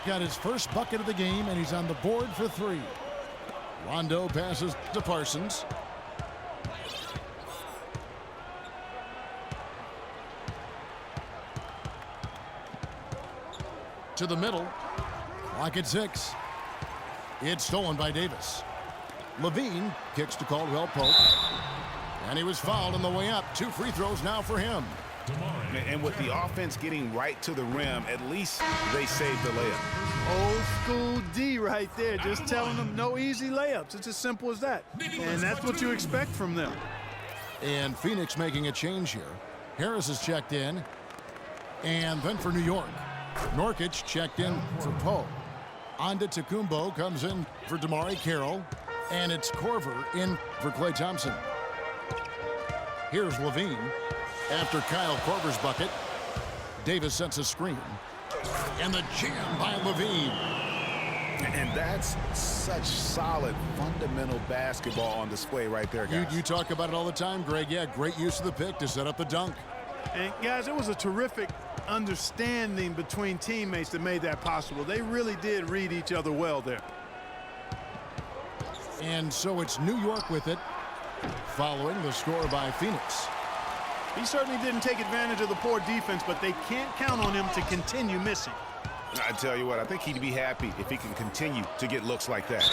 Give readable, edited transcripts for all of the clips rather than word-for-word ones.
got his first bucket of the game, and he's on the board for 3. Rondo passes to Parsons. To the middle. Clock at 6. It's stolen by Davis. Levine kicks to Caldwell Pope. And he was fouled on the way up. 2 free throws now for him. And with the offense getting right to the rim, at least they saved the layup. Old school D right there, just telling them no easy layups. It's as simple as that. And that's what you expect from them. And Phoenix making a change here. Harris is checked in. And then for New York, Nurkic checked in for Poe. Onda Tecumbo comes in for DeMarre Carroll. And it's Korver in for Klay Thompson. Here's Levine. After Kyle Korver's bucket, Davis sets a screen. And the jam by Levine. And that's such solid, fundamental basketball on display right there, guys. You talk about it all the time, Greg. Yeah, great use of the pick to set up the dunk. And, guys, it was a terrific understanding between teammates that made that possible. They really did read each other well there. And so it's New York with it, following the score by Phoenix. He certainly didn't take advantage of the poor defense, but they can't count on him to continue missing. I tell you what, I think he'd be happy if he can continue to get looks like that.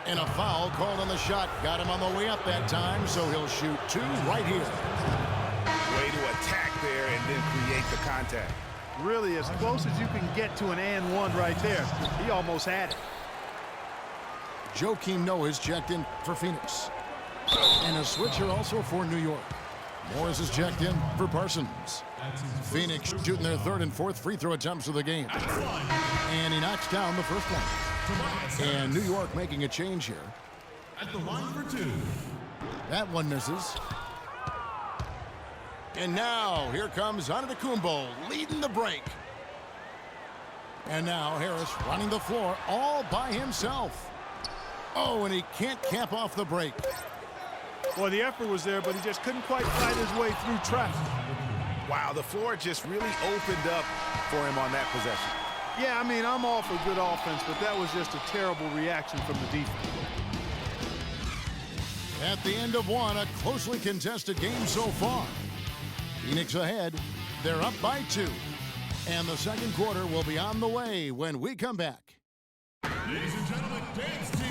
And a foul called on the shot. Got him on the way up that time, so he'll shoot 2 right here. Way to attack there and then create the contact. Really, as close as you can get to an and one right there. He almost had it. Joakim Noah is checked in for Phoenix. And a switcher also for New York. Morris is checked in for Parsons. Phoenix shooting their 3rd and 4th free throw attempts of the game. And he knocks down the first one. And New York making a change here. At the line for 2. That one misses. And now here comes Antetokounmpo leading the break. And now Harris running the floor all by himself. Oh, and he can't cap off the break. Well, the effort was there, but he just couldn't quite fight his way through traffic. Wow, the floor just really opened up for him on that possession. Yeah, I mean, I'm all for good offense, but that was just a terrible reaction from the defense. At the end of one, a closely contested game so far. Phoenix ahead. They're up by 2. And the second quarter will be on the way when we come back. Ladies and gentlemen, dance team.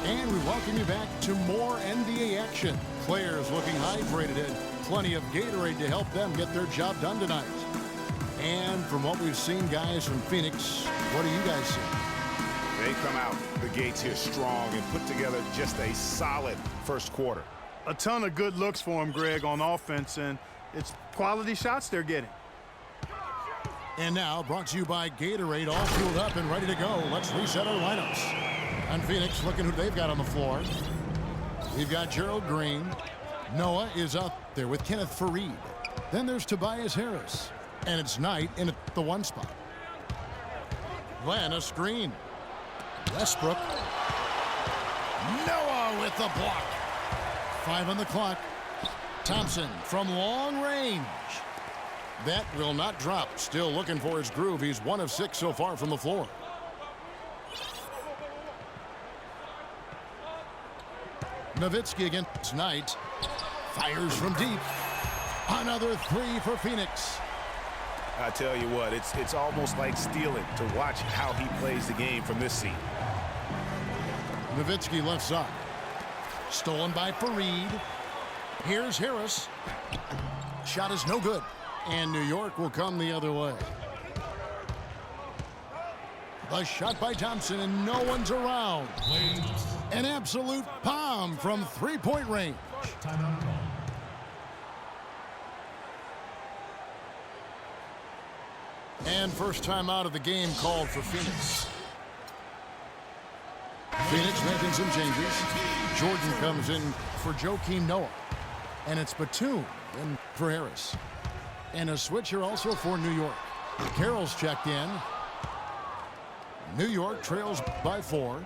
And we welcome you back to more NBA action. Players looking hydrated and plenty of Gatorade to help them get their job done tonight. And from what we've seen, guys, from Phoenix, what do you guys see? They come out the gates here strong and put together just a solid first quarter. A ton of good looks for him, Greg, on offense, and it's quality shots they're getting. And now, brought to you by Gatorade, all fueled up and ready to go. Let's reset our lineups. And Phoenix looking who they've got on the floor. We've got Gerald Green. Noah is up there with Kenneth Faried. Then there's Tobias Harris. And it's Knight in at the 1 spot. Glenn, a screen. Westbrook. Noah with the block. 5 on the clock. Thompson from long range. That will not drop. Still looking for his groove. He's 1 of 6 so far from the floor. Nowitzki against Knight. Fires from deep. Another 3 for Phoenix. I tell you what, it's almost like stealing to watch how he plays the game from this seat. Nowitzki left side. Stolen by Faried. Here's Harris. Shot is no good. And New York will come the other way. The shot by Thompson, and no one's around. An absolute bomb from 3-point range. Timeout call. And first time out of the game called for Phoenix. Phoenix making some changes. Jordan comes in for Joakim Noah. And it's Batum in for Harris. And a switcher also for New York. Carroll's checked in. New York trails by 4.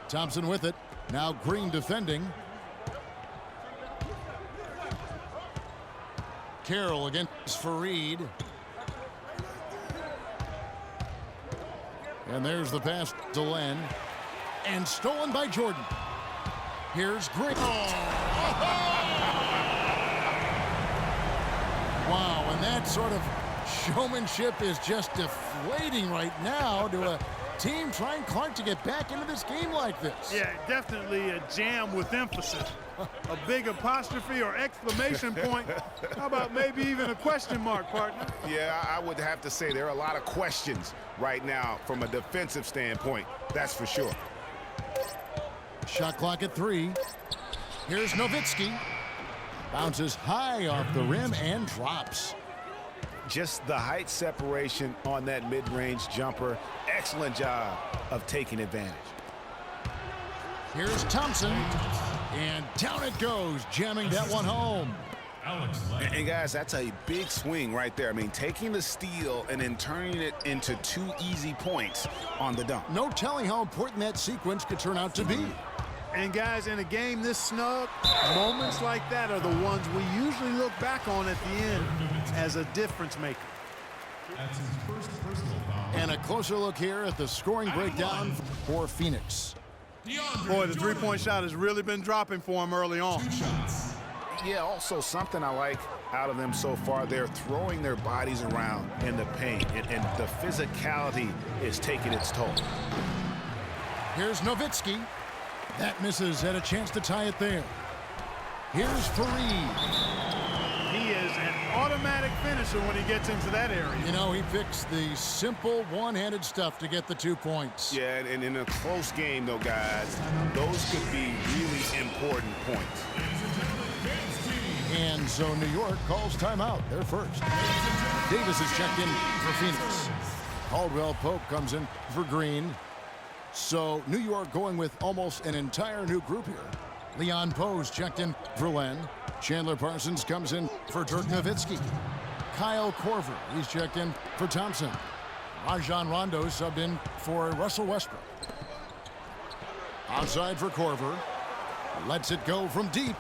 Thompson with it. Now Green defending. Carroll against Faried. And there's the pass to Len. And stolen by Jordan. Here's Green. Wow, and that sort of showmanship is just deflating right now to a team trying Clark to get back into this game like this. Yeah, definitely a jam with emphasis. A big apostrophe or exclamation point. How about maybe even a question mark, partner? Yeah, I would have to say there are a lot of questions right now from a defensive standpoint. That's for sure. Shot clock at 3. Here's Nowitzki. Bounces high off the rim and drops. Just the height separation on that mid-range jumper. Excellent job of taking advantage. Here's Thompson. And down it goes, jamming that one home. And guys, that's a big swing right there. I mean, taking the steal and then turning it into 2 easy points on the dunk. No telling how important that sequence could turn out to be. And guys, in a game this snug, moments like that are the ones we usually look back on at the end as a difference maker. That's his first personal foul. And a closer look here at the scoring breakdown for Phoenix. Boy, the three-point shot has really been dropping for him early on. 2 shots. Yeah, also something I like out of them so far, they're throwing their bodies around in the paint, and the physicality is taking its toll. Here's Nowitzki. That misses, had a chance to tie it there. Here's Fareed. He is an automatic finisher when he gets into that area. You know, he picks the simple one-handed stuff to get the 2 points. Yeah, and in a close game, though, guys, those could be really important points. And so New York calls timeout. They're first. Davis is checked in for Phoenix. Caldwell Pope comes in for Green. So New York going with almost an entire new group here. Leon Poe's checked in for Len. Chandler Parsons comes in for Dirk Nowitzki. Kyle Korver, he's checked in for Thompson. Rajon Rondo subbed in for Russell Westbrook. Outside for Korver. Lets it go from deep.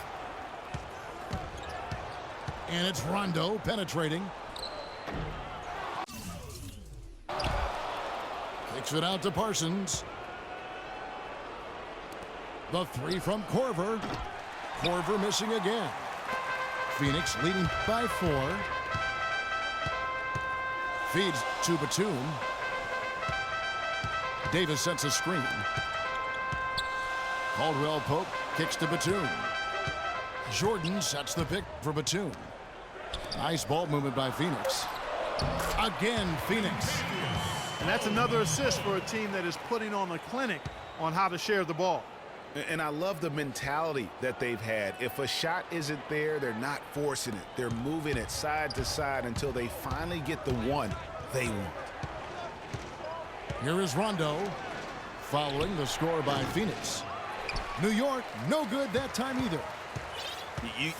And it's Rondo penetrating. Kicks it out to Parsons. The 3 from Korver. Korver missing again. Phoenix leading by 4. Feeds to Batum. Davis sets a screen. Caldwell Pope kicks to Batum. Jordan sets the pick for Batum. Nice ball movement by Phoenix. Again, Phoenix. And that's another assist for a team that is putting on a clinic on how to share the ball. And I love the mentality that they've had. If a shot isn't there, they're not forcing it. They're moving it side to side until they finally get the one they want. Here is Rondo, following the score by Phoenix. New York, no good that time either.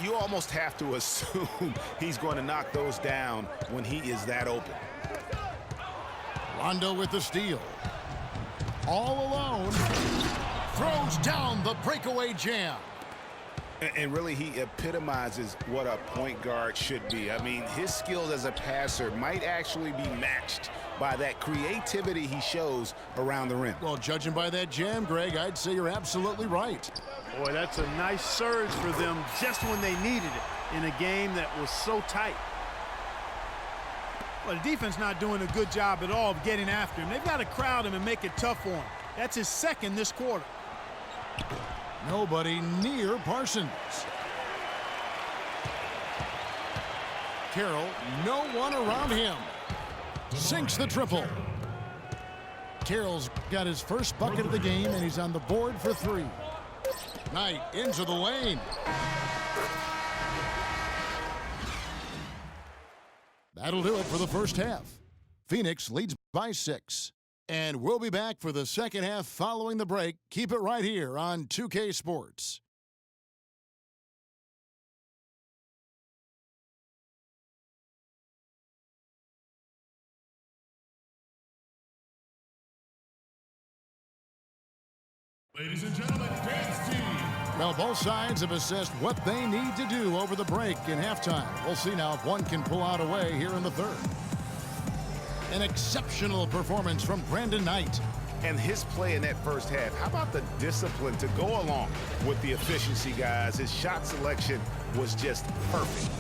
You almost have to assume he's going to knock those down when he is that open. Rondo with the steal. All alone. Throws down the breakaway jam. And really, he epitomizes what a point guard should be. I mean, his skills as a passer might actually be matched by that creativity he shows around the rim. Well, judging by that jam, Greg, I'd say you're absolutely right. Boy, that's a nice surge for them just when they needed it in a game that was so tight. Well, the defense not doing a good job at all of getting after him. They've got to crowd him and make it tough for him. That's his second this quarter. Nobody near Parsons. Carroll, no one around him. Sinks the triple. Carroll's got his first bucket of the game, and he's on the board for 3. Knight into the lane. That'll do it for the first half. Phoenix leads by 6. And we'll be back for the second half following the break. Keep it right here on 2K Sports. Ladies and gentlemen, dance team. Well, both sides have assessed what they need to do over the break in halftime. We'll see now if one can pull out a way here in the third. An exceptional performance from Brandon Knight. And his play in that first half, how about the discipline to go along with the efficiency, guys? His shot selection was just perfect.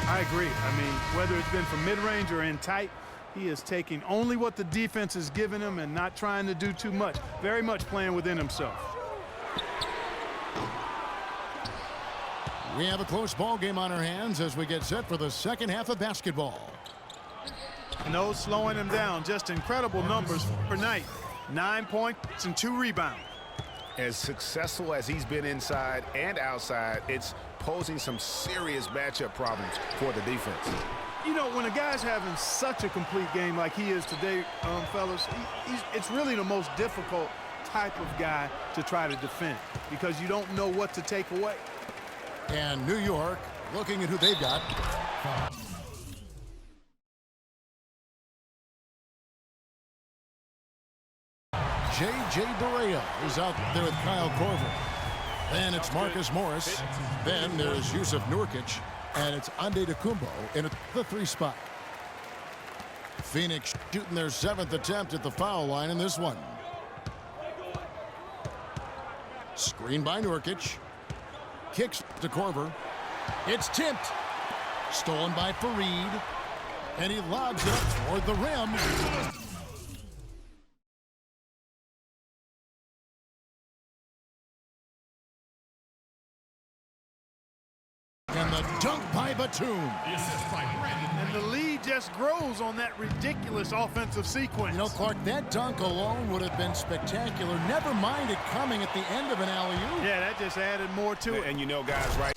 I agree. I mean, whether it's been from mid-range or in tight, he is taking only what the defense is giving him and not trying to do too much. Very much playing within himself. We have a close ball game on our hands as we get set for the second half of basketball. No slowing him down. Just incredible numbers for Knight. 9 points and 2 rebounds. As successful as he's been inside and outside, it's posing some serious matchup problems for the defense. You know, when a guy's having such a complete game like he is today, fellas, it's really the most difficult type of guy to try to defend because you don't know what to take away. And New York looking at who they've got. J.J. Barea is out there with Kyle Korver. Then it's Marcus Morris. Then there's Yusuf Nurkic. And it's Antetokounmpo in the 3 spot. Phoenix shooting their 7th attempt at the foul line in this one. Screen by Nurkic. Kicks to Korver. It's tipped. Stolen by Fareed. And he lobs it up toward the rim. And the dunk by Batum. The assist by Brandon. And the lead just grows on that ridiculous offensive sequence. You know, Clark, that dunk alone would have been spectacular. Never mind it coming at the end of an alley-oop. Yeah, that just added more to it. And you know, guys, right?